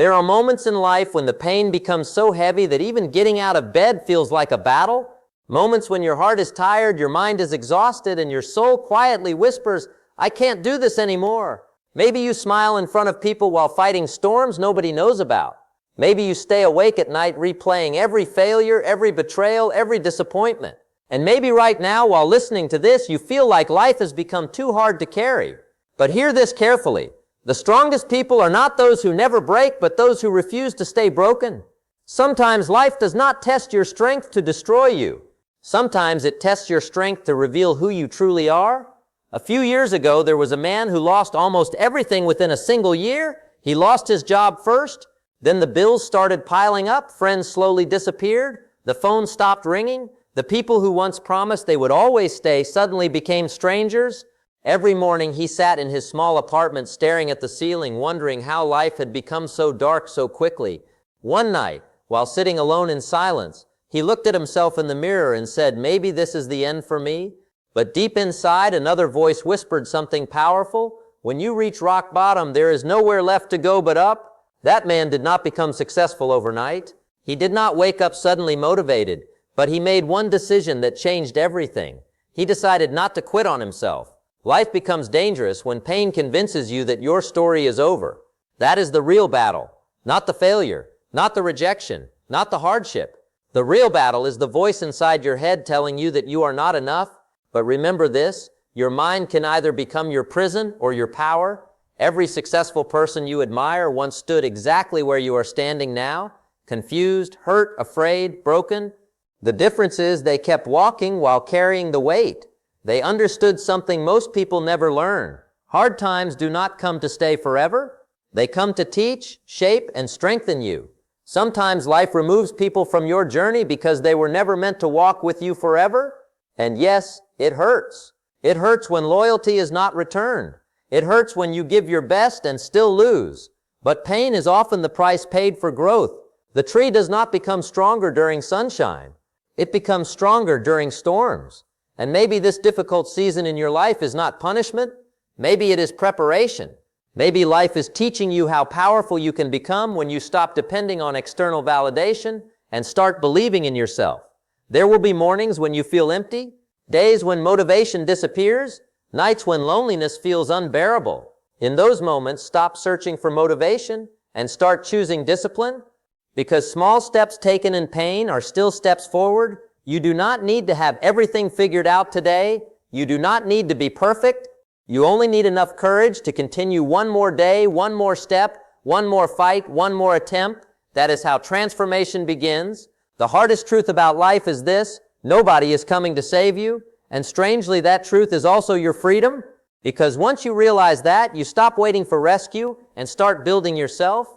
There are moments in life when the pain becomes so heavy that even getting out of bed feels like a battle. Moments when your heart is tired, your mind is exhausted, and your soul quietly whispers, "I can't do this anymore." Maybe you smile in front of people while fighting storms nobody knows about. Maybe you stay awake at night replaying every failure, every betrayal, every disappointment. And maybe right now, while listening to this, you feel like life has become too hard to carry. But hear this carefully. The strongest people are not those who never break, but those who refuse to stay broken. Sometimes life does not test your strength to destroy you. Sometimes it tests your strength to reveal who you truly are. A few years ago, there was a man who lost almost everything within a single year. He lost his job first. Then the bills started piling up. Friends slowly disappeared. The phone stopped ringing. The people who once promised they would always stay suddenly became strangers. Every morning he sat in his small apartment staring at the ceiling, wondering how life had become so dark so quickly. One night, while sitting alone in silence, he looked at himself in the mirror and said, "Maybe this is the end for me." But deep inside, another voice whispered something powerful. "When you reach rock bottom, there is nowhere left to go but up." That man did not become successful overnight. He did not wake up suddenly motivated, but he made one decision that changed everything. He decided not to quit on himself. Life becomes dangerous when pain convinces you that your story is over. That is the real battle, not the failure, not the rejection, not the hardship. The real battle is the voice inside your head telling you that you are not enough. But remember this, your mind can either become your prison or your power. Every successful person you admire once stood exactly where you are standing now, confused, hurt, afraid, broken. The difference is they kept walking while carrying the weight. They understood something most people never learn. Hard times do not come to stay forever. They come to teach, shape, and strengthen you. Sometimes life removes people from your journey because they were never meant to walk with you forever. And yes, it hurts. It hurts when loyalty is not returned. It hurts when you give your best and still lose. But pain is often the price paid for growth. The tree does not become stronger during sunshine. It becomes stronger during storms. And maybe this difficult season in your life is not punishment. Maybe it is preparation. Maybe life is teaching you how powerful you can become when you stop depending on external validation and start believing in yourself. There will be mornings when you feel empty, days when motivation disappears, nights when loneliness feels unbearable. In those moments, stop searching for motivation and start choosing discipline. Because small steps taken in pain are still steps forward. You do not need to have everything figured out today. You do not need to be perfect. You only need enough courage to continue one more day, one more step, one more fight, one more attempt. That is how transformation begins. The hardest truth about life is this: nobody is coming to save you. And strangely, that truth is also your freedom. Because once you realize that, you stop waiting for rescue and start building yourself.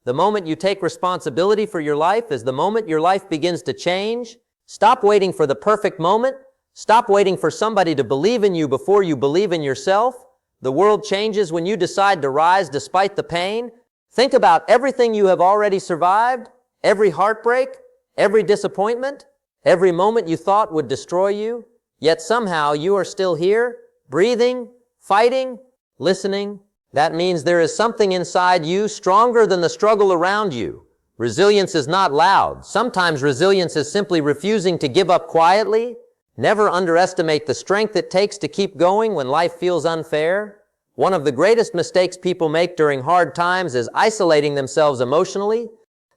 The moment you take responsibility for your life is the moment your life begins to change. Stop waiting for the perfect moment. Stop waiting for somebody to believe in you before you believe in yourself. The world changes when you decide to rise despite the pain. Think about everything you have already survived, every heartbreak, every disappointment, every moment you thought would destroy you. Yet somehow you are still here, breathing, fighting, listening. That means there is something inside you stronger than the struggle around you. Resilience is not loud. Sometimes resilience is simply refusing to give up quietly. Never underestimate the strength it takes to keep going when life feels unfair. One of the greatest mistakes people make during hard times is isolating themselves emotionally.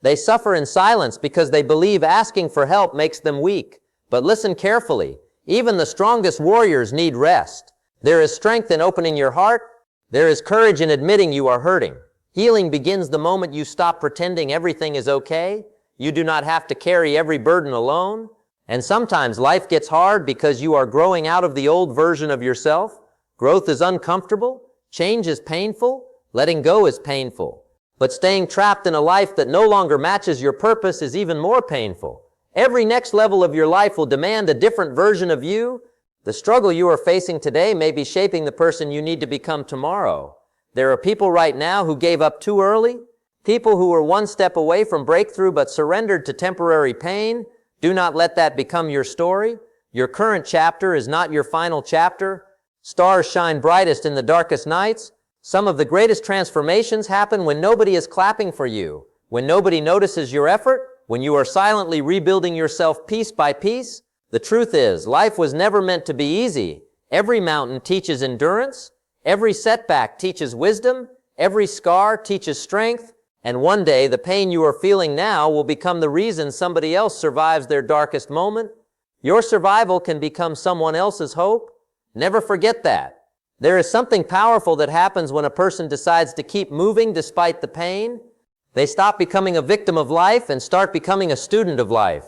They suffer in silence because they believe asking for help makes them weak. But listen carefully. Even the strongest warriors need rest. There is strength in opening your heart. There is courage in admitting you are hurting. Healing begins the moment you stop pretending everything is okay. You do not have to carry every burden alone. And sometimes life gets hard because you are growing out of the old version of yourself. Growth is uncomfortable. Change is painful. Letting go is painful. But staying trapped in a life that no longer matches your purpose is even more painful. Every next level of your life will demand a different version of you. The struggle you are facing today may be shaping the person you need to become tomorrow. There are people right now who gave up too early, people who were one step away from breakthrough but surrendered to temporary pain. Do not let that become your story. Your current chapter is not your final chapter. Stars shine brightest in the darkest nights. Some of the greatest transformations happen when nobody is clapping for you, when nobody notices your effort, when you are silently rebuilding yourself piece by piece. The truth is, life was never meant to be easy. Every mountain teaches endurance, every setback teaches wisdom, every scar teaches strength, and one day the pain you are feeling now will become the reason somebody else survives their darkest moment. Your survival can become someone else's hope. Never forget that. There is something powerful that happens when a person decides to keep moving despite the pain. They stop becoming a victim of life and start becoming a student of life.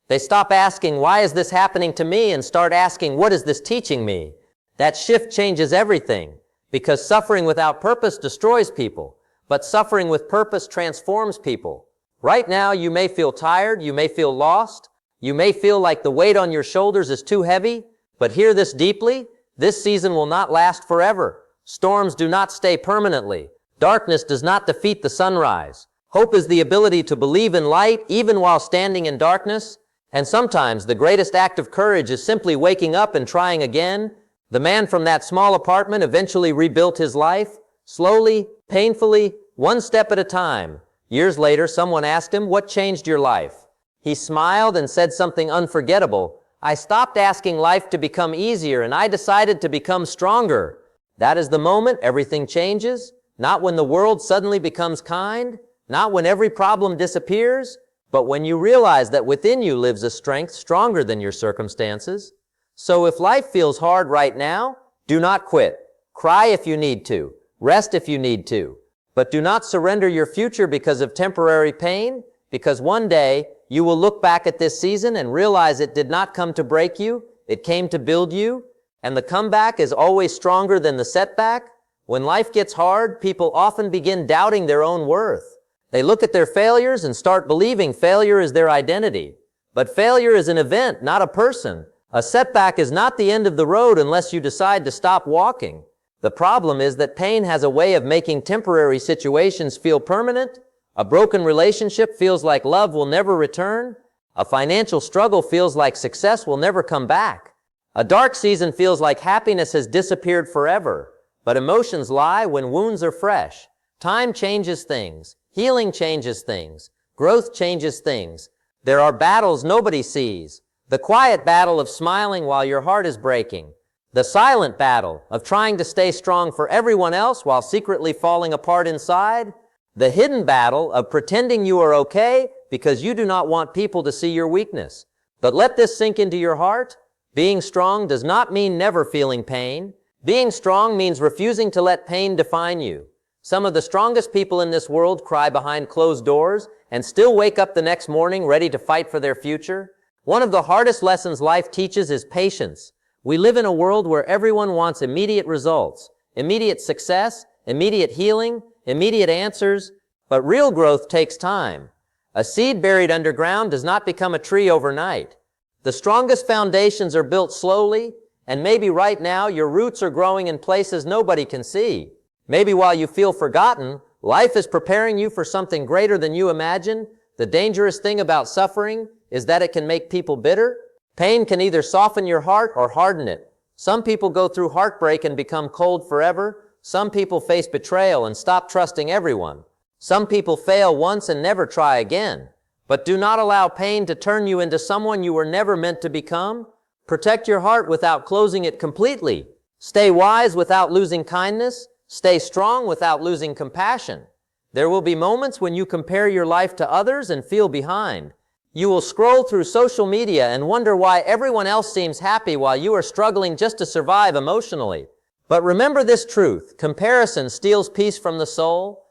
They stop asking, why is this happening to me, and start asking, what is this teaching me? That shift changes everything, because suffering without purpose destroys people, but suffering with purpose transforms people. Right now, you may feel tired, you may feel lost, you may feel like the weight on your shoulders is too heavy, but hear this deeply. This season will not last forever. Storms do not stay permanently. Darkness does not defeat the sunrise. Hope is the ability to believe in light even while standing in darkness. And sometimes the greatest act of courage is simply waking up and trying again. The man from that small apartment eventually rebuilt his life, slowly, painfully, one step at a time. Years later, someone asked him, what changed your life? He smiled and said something unforgettable. I stopped asking life to become easier, and I decided to become stronger. That is the moment everything changes, not when the world suddenly becomes kind, not when every problem disappears, but when you realize that within you lives a strength stronger than your circumstances. So if life feels hard right now, do not quit. Cry if you need to. Rest if you need to. But do not surrender your future because of temporary pain, because one day you will look back at this season and realize it did not come to break you, it came to build you, and the comeback is always stronger than the setback. When life gets hard, people often begin doubting their own worth. They look at their failures and start believing failure is their identity. But failure is an event, not a person. A setback is not the end of the road unless you decide to stop walking. The problem is that pain has a way of making temporary situations feel permanent. A broken relationship feels like love will never return. A financial struggle feels like success will never come back. A dark season feels like happiness has disappeared forever. But emotions lie when wounds are fresh. Time changes things. Healing changes things. Growth changes things. There are battles nobody sees. The quiet battle of smiling while your heart is breaking. The silent battle of trying to stay strong for everyone else while secretly falling apart inside. The hidden battle of pretending you are okay because you do not want people to see your weakness. But let this sink into your heart. Being strong does not mean never feeling pain. Being strong means refusing to let pain define you. Some of the strongest people in this world cry behind closed doors and still wake up the next morning ready to fight for their future. One of the hardest lessons life teaches is patience. We live in a world where everyone wants immediate results, immediate success, immediate healing, immediate answers, but real growth takes time. A seed buried underground does not become a tree overnight. The strongest foundations are built slowly, and maybe right now your roots are growing in places nobody can see. Maybe while you feel forgotten, life is preparing you for something greater than you imagine. The dangerous thing about suffering is that it can make people bitter. Pain can either soften your heart or harden it. Some people go through heartbreak and become cold forever. Some people face betrayal and stop trusting everyone. Some people fail once and never try again. But do not allow pain to turn you into someone you were never meant to become. Protect your heart without closing it completely. Stay wise without losing kindness. Stay strong without losing compassion. There will be moments when you compare your life to others and feel behind. You will scroll through social media and wonder why everyone else seems happy while you are struggling just to survive emotionally. But remember this truth: comparison steals peace from the soul.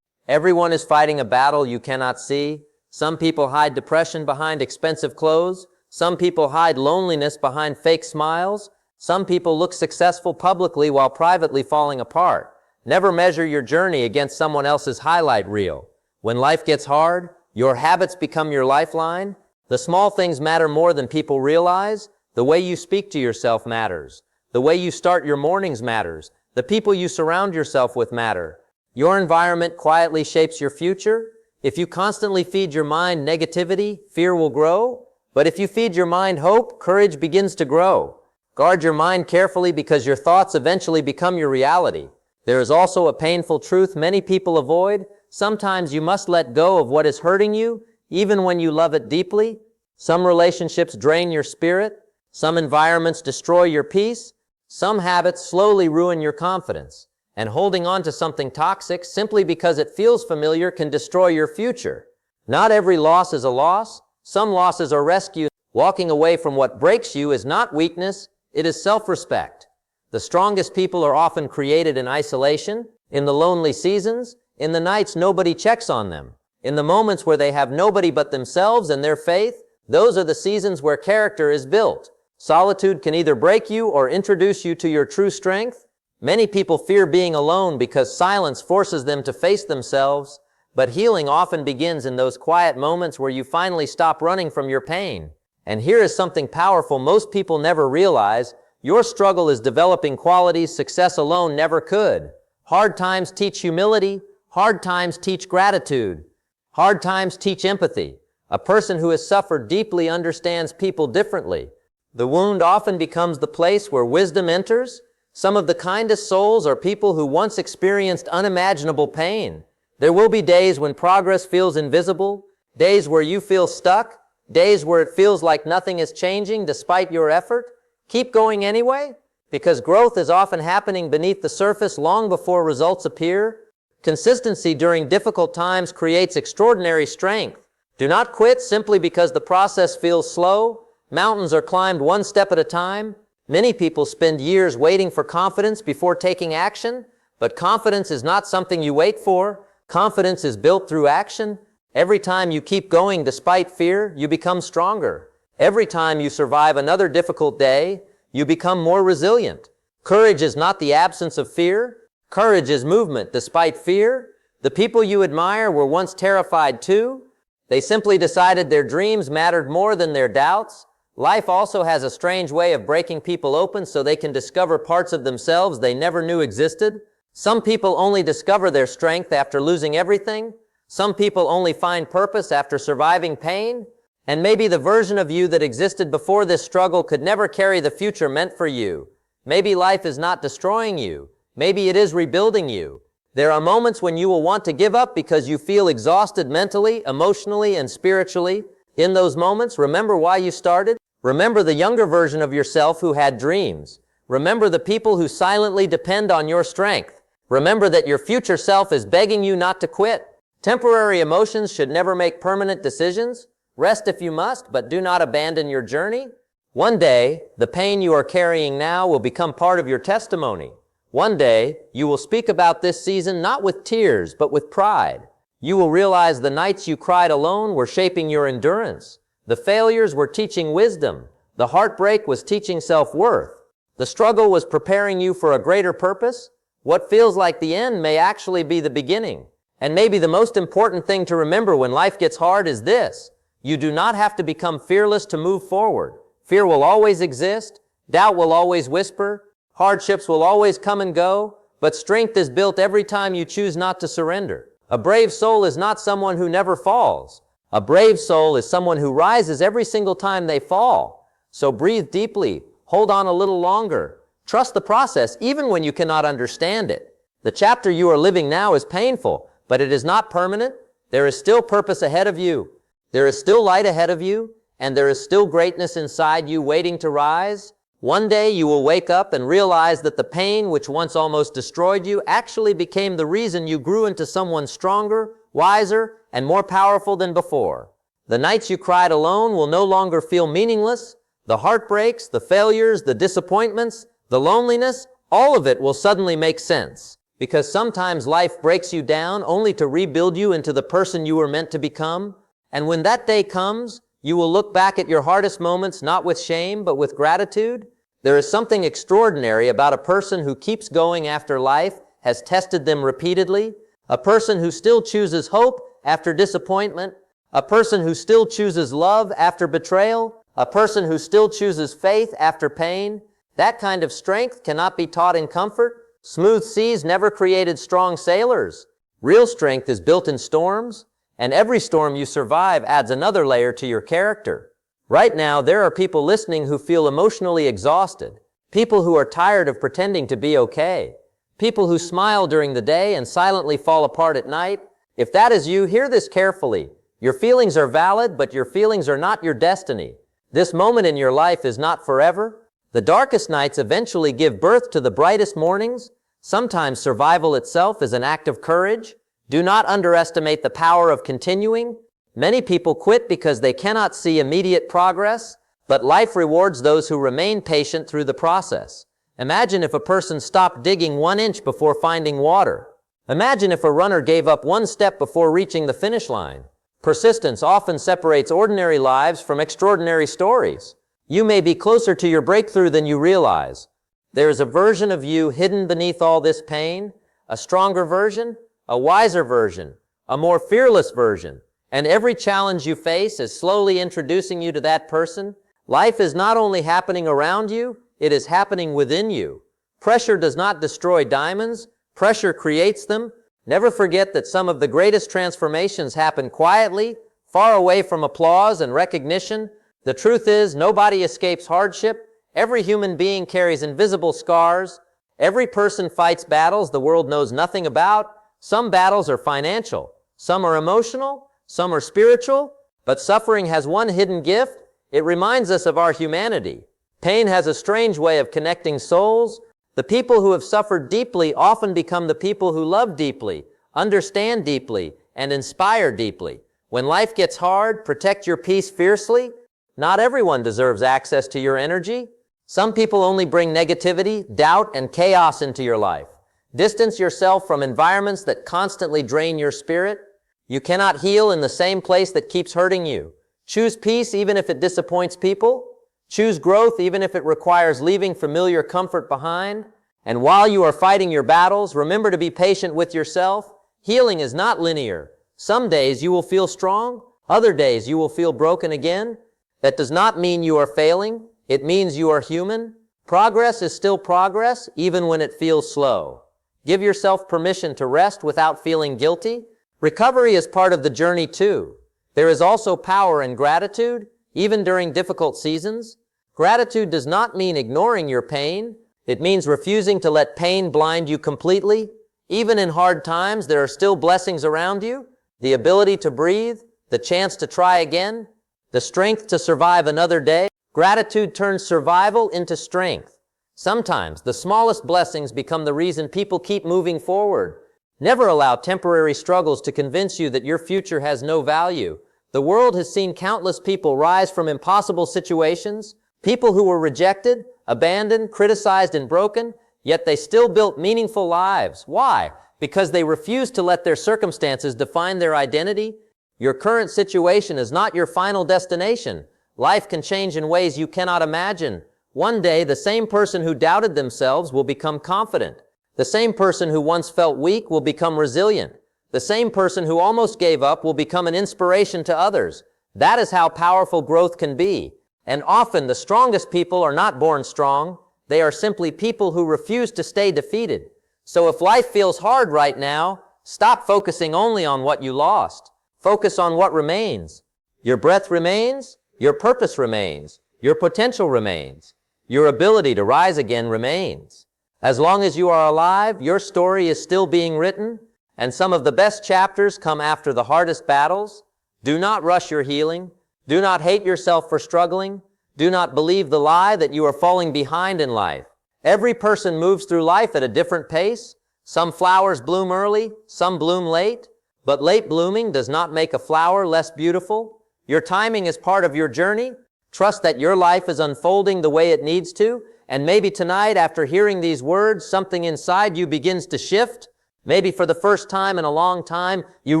Everyone is fighting a battle you cannot see. Some people hide depression behind expensive clothes. Some people hide loneliness behind fake smiles. Some people look successful publicly while privately falling apart. Never measure your journey against someone else's highlight reel. When life gets hard, your habits become your lifeline. The small things matter more than people realize. The way you speak to yourself matters. The way you start your mornings matters. The people you surround yourself with matter. Your environment quietly shapes your future. If you constantly feed your mind negativity, fear will grow. But if you feed your mind hope, courage begins to grow. Guard your mind carefully because your thoughts eventually become your reality. There is also a painful truth many people avoid. Sometimes you must let go of what is hurting you, even when you love it deeply. Some relationships drain your spirit. Some environments destroy your peace. Some habits slowly ruin your confidence. And holding on to something toxic simply because it feels familiar can destroy your future. Not every loss is a loss. Some losses are rescues. Walking away from what breaks you is not weakness, it is self-respect. The strongest people are often created in isolation, in the lonely seasons, in the nights nobody checks on them, in the moments where they have nobody but themselves and their faith. Those are the seasons where character is built. Solitude can either break you or introduce you to your true strength. Many people fear being alone because silence forces them to face themselves, but healing often begins in those quiet moments where you finally stop running from your pain. And here is something powerful most people never realize. Your struggle is developing qualities success alone never could. Hard times teach humility. Hard times teach gratitude. Hard times teach empathy. A person who has suffered deeply understands people differently. The wound often becomes the place where wisdom enters. Some of the kindest souls are people who once experienced unimaginable pain. There will be days when progress feels invisible, days where you feel stuck, days where it feels like nothing is changing despite your effort. Keep going anyway, because growth is often happening beneath the surface long before results appear. Consistency during difficult times creates extraordinary strength. Do not quit simply because the process feels slow. Mountains are climbed one step at a time. Many people spend years waiting for confidence before taking action, but confidence is not something you wait for. Confidence is built through action. Every time you keep going despite fear, you become stronger. Every time you survive another difficult day, you become more resilient. Courage is not the absence of fear. Courage is movement despite fear. The people you admire were once terrified too. They simply decided their dreams mattered more than their doubts. Life also has a strange way of breaking people open so they can discover parts of themselves they never knew existed. Some people only discover their strength after losing everything. Some people only find purpose after surviving pain. And maybe the version of you that existed before this struggle could never carry the future meant for you. Maybe life is not destroying you. Maybe it is rebuilding you. There are moments when you will want to give up because you feel exhausted mentally, emotionally, and spiritually. In those moments, remember why you started. Remember the younger version of yourself who had dreams. Remember the people who silently depend on your strength. Remember that your future self is begging you not to quit. Temporary emotions should never make permanent decisions. Rest if you must, but do not abandon your journey. One day, the pain you are carrying now will become part of your testimony. One day, you will speak about this season not with tears, but with pride. You will realize the nights you cried alone were shaping your endurance. The failures were teaching wisdom. The heartbreak was teaching self-worth. The struggle was preparing you for a greater purpose. What feels like the end may actually be the beginning. And maybe the most important thing to remember when life gets hard is this. You do not have to become fearless to move forward. Fear will always exist. Doubt will always whisper. Hardships will always come and go. But strength is built every time you choose not to surrender. A brave soul is not someone who never falls. A brave soul is someone who rises every single time they fall. So breathe deeply. Hold on a little longer. Trust the process even when you cannot understand it. The chapter you are living now is painful, but it is not permanent. There is still purpose ahead of you. There is still light ahead of you, and there is still greatness inside you waiting to rise. One day you will wake up and realize that the pain which once almost destroyed you actually became the reason you grew into someone stronger, wiser, and more powerful than before. The nights you cried alone will no longer feel meaningless. The heartbreaks, the failures, the disappointments, the loneliness, all of it will suddenly make sense. Because sometimes life breaks you down only to rebuild you into the person you were meant to become. And when that day comes, you will look back at your hardest moments not with shame, but with gratitude. There is something extraordinary about a person who keeps going after life has tested them repeatedly, a person who still chooses hope after disappointment, a person who still chooses love after betrayal, a person who still chooses faith after pain. That kind of strength cannot be taught in comfort. Smooth seas never created strong sailors. Real strength is built in storms, and every storm you survive adds another layer to your character. Right now, there are people listening who feel emotionally exhausted, people who are tired of pretending to be okay, People who smile during the day and silently fall apart at night. If that is you, hear this carefully. Your feelings are valid, but your feelings are not your destiny. This moment in your life is not forever. The darkest nights eventually give birth to the brightest mornings. Sometimes survival itself is an act of courage. Do not underestimate the power of continuing. Many people quit because they cannot see immediate progress, but life rewards those who remain patient through the process. Imagine if a person stopped digging 1 inch before finding water. Imagine if a runner gave up 1 step before reaching the finish line. Persistence often separates ordinary lives from extraordinary stories. You may be closer to your breakthrough than you realize. There is a version of you hidden beneath all this pain, a stronger version, a wiser version, a more fearless version. And every challenge you face is slowly introducing you to that person. Life is not only happening around you, it is happening within you. Pressure does not destroy diamonds. Pressure creates them. Never forget that some of the greatest transformations happen quietly, far away from applause and recognition. The truth is, nobody escapes hardship. Every human being carries invisible scars. Every person fights battles the world knows nothing about. Some battles are financial. Some are emotional. Some are spiritual. But suffering has one hidden gift. It reminds us of our humanity. Pain has a strange way of connecting souls. The people who have suffered deeply often become the people who love deeply, understand deeply, and inspire deeply. When life gets hard, protect your peace fiercely. Not everyone deserves access to your energy. Some people only bring negativity, doubt, and chaos into your life. Distance yourself from environments that constantly drain your spirit. You cannot heal in the same place that keeps hurting you. Choose peace even if it disappoints people. Choose growth even if it requires leaving familiar comfort behind. And while you are fighting your battles, remember to be patient with yourself. Healing is not linear. Some days you will feel strong. Other days you will feel broken again. That does not mean you are failing. It means you are human. Progress is still progress, even when it feels slow. Give yourself permission to rest without feeling guilty. Recovery is part of the journey too. There is also power in gratitude, even during difficult seasons. Gratitude does not mean ignoring your pain. It means refusing to let pain blind you completely. Even in hard times, there are still blessings around you. The ability to breathe, the chance to try again, the strength to survive another day. Gratitude turns survival into strength. Sometimes the smallest blessings become the reason people keep moving forward. Never allow temporary struggles to convince you that your future has no value. The world has seen countless people rise from impossible situations, people who were rejected, abandoned, criticized, and broken, yet they still built meaningful lives. Why? Because they refused to let their circumstances define their identity. Your current situation is not your final destination. Life can change in ways you cannot imagine. One day, the same person who doubted themselves will become confident. The same person who once felt weak will become resilient. The same person who almost gave up will become an inspiration to others. That is how powerful growth can be. And often the strongest people are not born strong. They are simply people who refuse to stay defeated. So if life feels hard right now, stop focusing only on what you lost. Focus on what remains. Your breath remains. Your purpose remains. Your potential remains. Your ability to rise again remains. As long as you are alive, your story is still being written, and some of the best chapters come after the hardest battles. Do not rush your healing. Do not hate yourself for struggling. Do not believe the lie that you are falling behind in life. Every person moves through life at a different pace. Some flowers bloom early, some bloom late, but late blooming does not make a flower less beautiful. Your timing is part of your journey. Trust that your life is unfolding the way it needs to, and maybe tonight, after hearing these words, something inside you begins to shift. Maybe for the first time in a long time, you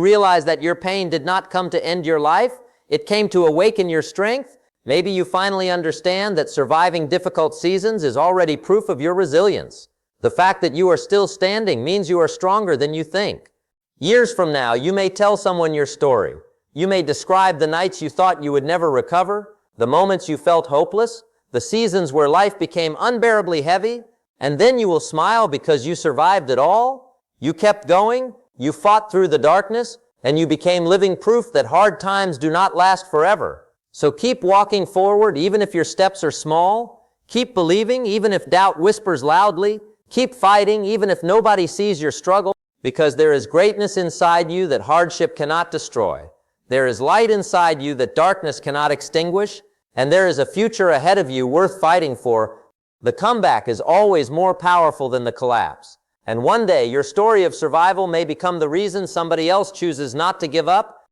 realize that your pain did not come to end your life. It came to awaken your strength. Maybe you finally understand that surviving difficult seasons is already proof of your resilience. The fact that you are still standing means you are stronger than you think. Years from now, you may tell someone your story. You may describe the nights you thought you would never recover, the moments you felt hopeless, the seasons where life became unbearably heavy, and then you will smile because you survived it all. You kept going, you fought through the darkness, and you became living proof that hard times do not last forever. So keep walking forward even if your steps are small. Keep believing even if doubt whispers loudly. Keep fighting even if nobody sees your struggle, because there is greatness inside you that hardship cannot destroy. There is light inside you that darkness cannot extinguish, and there is a future ahead of you worth fighting for. The comeback is always more powerful than the collapse. And one day, your story of survival may become the reason somebody else chooses not to give up